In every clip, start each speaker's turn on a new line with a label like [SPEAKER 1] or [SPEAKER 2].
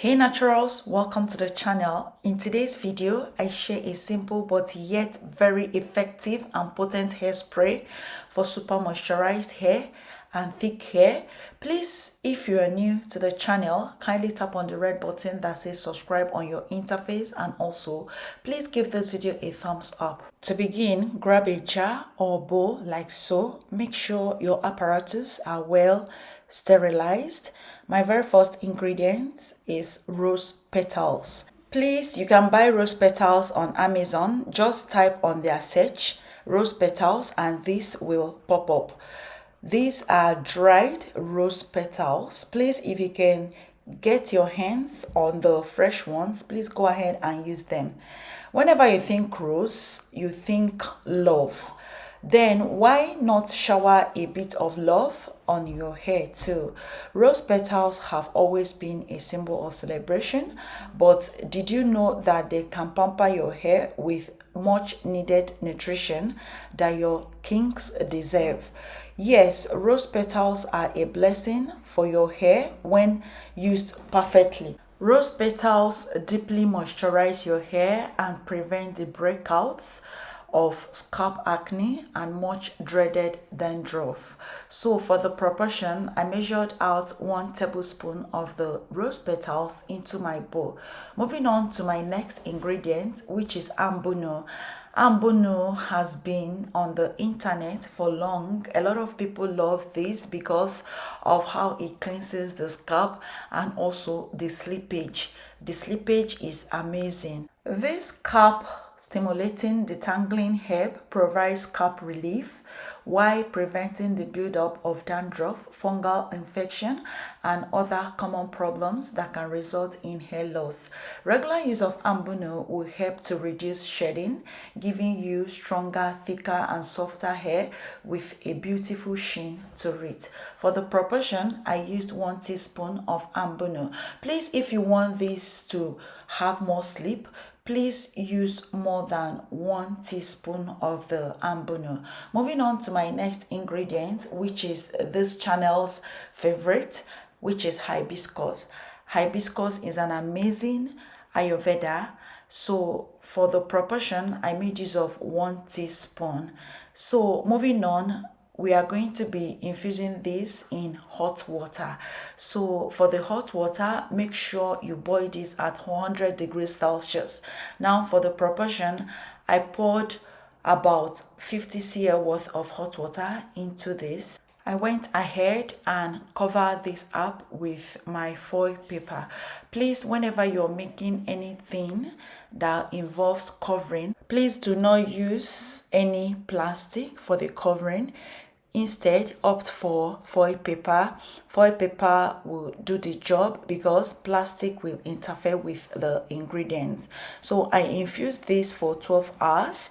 [SPEAKER 1] Hey naturals, welcome to the channel. In today's video, I share a simple but yet very effective and potent hairspray for super moisturized hair and thick hair. Please, if you are new to the channel, kindly tap on the red button that says subscribe on your interface, and also please give this video a thumbs up. To begin, grab a jar or bowl like so. Make sure your apparatus are well sterilized. My very first ingredient is rose petals. Please, you can buy rose petals on Amazon. Just type on their search rose petals and this will pop up. These are dried rose petals. Please, if you can get your hands on the fresh ones, please go ahead and use them. Whenever you think rose, you think love. Then why not shower a bit of love on your hair too? Rose petals have always been a symbol of celebration, but did you know that they can pamper your hair with much needed nutrition that your kinks deserve? Yes, rose petals are a blessing for your hair when used perfectly. Rose petals deeply moisturize your hair and prevent the breakouts of scalp acne and much dreaded dandruff. So for the proportion, I measured out 1 tablespoon of the rose petals into my bowl. Moving on to my next ingredient, which is ambuno. Ambuno has been on the internet for long. A lot of people love this because of how it cleanses the scalp and also the slippage. The slippage is amazing. This scalp stimulating detangling herb provides scalp relief while preventing the buildup of dandruff, fungal infection, and other common problems that can result in hair loss. Regular use of ambuno will help to reduce shedding, giving you stronger, thicker, and softer hair with a beautiful sheen to it. For the proportion, I used 1 teaspoon of ambuno. Please, if you want this to have more slip, please use more than 1 teaspoon of the ambuno. Moving on to my next ingredient, which is this channel's favorite, which is hibiscus. Hibiscus is an amazing Ayurveda. So for the proportion, I made use of 1 teaspoon. So moving on, we are going to be infusing this in hot water. So for the hot water, make sure you boil this at 100 degrees Celsius. Now for the proportion, I poured about 50 cl worth of hot water into this. I went ahead and covered this up with my foil paper. Please, whenever you're making anything that involves covering, please do not use any plastic for the covering. Instead, opt for foil paper. Foil paper will do the job because plastic will interfere with the ingredients. So I infused this for 12 hours.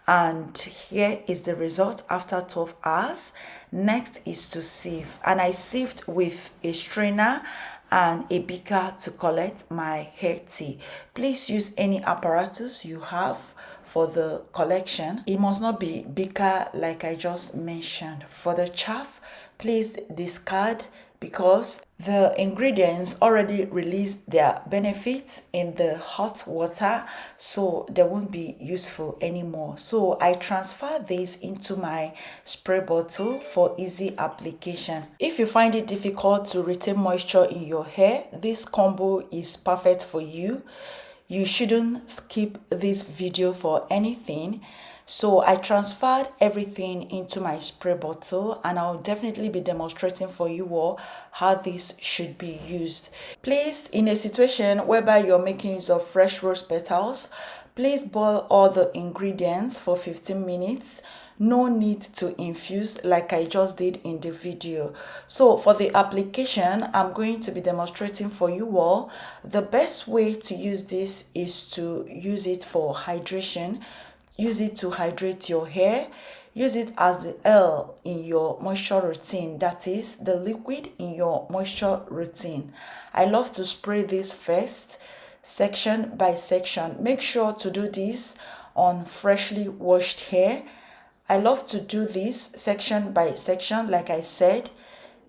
[SPEAKER 1] And here is the result after 12 hours. Next is to sieve. And I sieved with a strainer and a beaker to collect my hair tea. Please use any apparatus you have for the collection. It must not be beaker like I just mentioned. For the chaff, please discard because the ingredients already released their benefits in the hot water, so they won't be useful anymore. So I transfer this into my spray bottle for easy application. If you find it difficult to retain moisture in your hair, this combo is perfect for you. You shouldn't skip this video for anything. So I transferred everything into my spray bottle, and I'll definitely be demonstrating for you all how this should be used. Please, in a situation whereby you're making use of fresh rose petals, please boil all the ingredients for 15 minutes. No need to infuse like I just did in the video. So for the application, I'm going to be demonstrating for you all. The best way to use this is to use it for hydration. Use it to hydrate your hair. Use it as the L in your moisture routine, that is the liquid in your moisture routine. I love to spray this first, section by section. Make sure to do this on freshly washed hair. I love to do this section by section, like I said.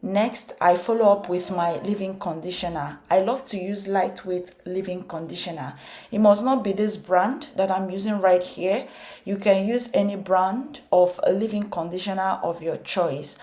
[SPEAKER 1] Next, I follow up with my leave-in conditioner. I love to use lightweight leave-in conditioner. It must not be this brand that I'm using right here. You can use any brand of a leave-in conditioner of your choice.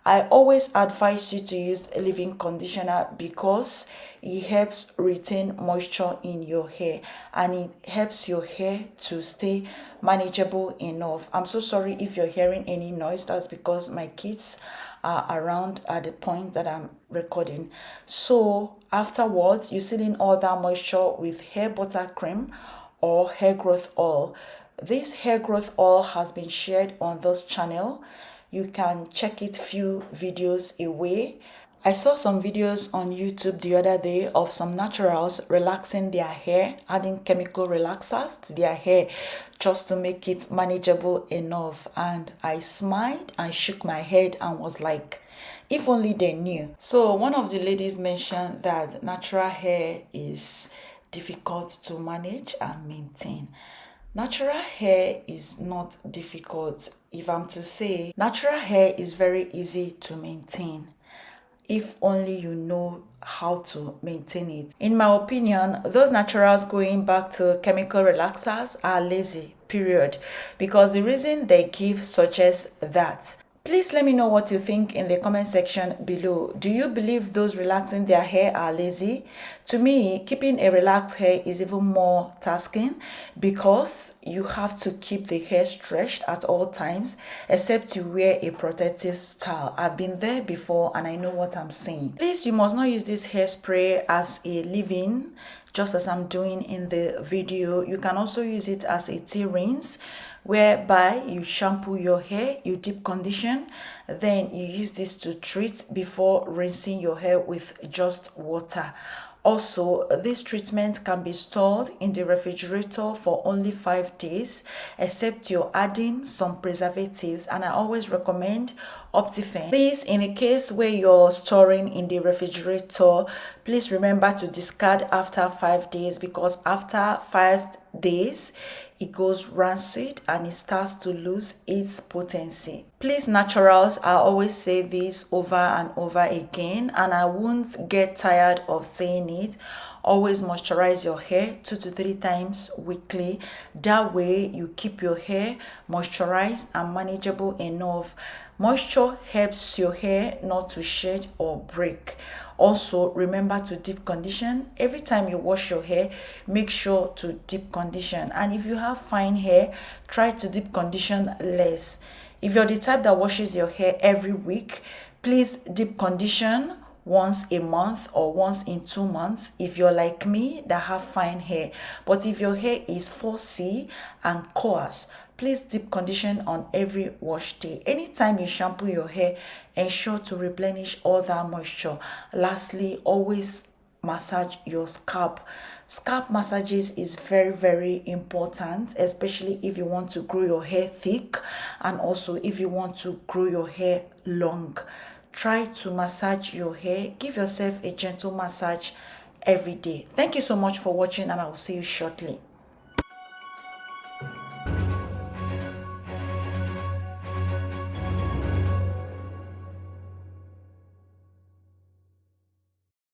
[SPEAKER 1] I always advise you to use a leave-in conditioner because it helps retain moisture in your hair and it helps your hair to stay manageable enough. I'm so sorry if you're hearing any noise. That's because my kids are around at the point that I'm recording. So afterwards, you seal in all that moisture with hair butter cream or hair growth oil. This hair growth oil has been shared on this channel. You can check it few videos away. I saw some videos on YouTube the other day of some naturals relaxing their hair, adding chemical relaxers to their hair just to make it manageable enough. And I smiled and shook my head and was like, if only they knew. So one of the ladies mentioned that natural hair is difficult to manage and maintain. Natural hair is not difficult. If I'm to say, natural hair is very easy to maintain if only you know how to maintain it. In my opinion, those naturals going back to chemical relaxers are lazy, period. Because the reason they give suggests that. Please let me know what you think in the comment section below. Do you believe those relaxing their hair are lazy? To me, keeping a relaxed hair is even more tasking because you have to keep the hair stretched at all times except you wear a protective style. I've been there before and I know what I'm saying. Please, you must not use this hairspray as a leave-in just as I'm doing in the video. You can also use it as a tea rinse whereby you shampoo your hair, you deep condition, then you use this to treat before rinsing your hair with just water. Also, this treatment can be stored in the refrigerator for only 5 days, except you're adding some preservatives, and I always recommend Optifine. Please, in the case where you're storing in the refrigerator, please remember to discard after 5 days because after 5 days, it goes rancid and it starts to lose its potency. Please, naturals, I always say this over and over again and I won't get tired of saying it. Always moisturize your hair 2 to 3 times weekly. That way you keep your hair moisturized and manageable enough. Moisture helps your hair not to shed or break. Also, remember to deep condition. Every time you wash your hair, make sure to deep condition. And if you have fine hair, try to deep condition less. If you're the type that washes your hair every week, please deep condition once a month or once in 2 months if you're like me that have fine hair. But if your hair is 4C and coarse, please deep condition on every wash day. Anytime you shampoo your hair, ensure to replenish all that moisture. Lastly, always massage your scalp. Scalp massages is very important, especially if you want to grow your hair thick and also if you want to grow your hair long. Try to massage your hair. Give yourself a gentle massage every day. Thank you so much for watching and I will see you shortly.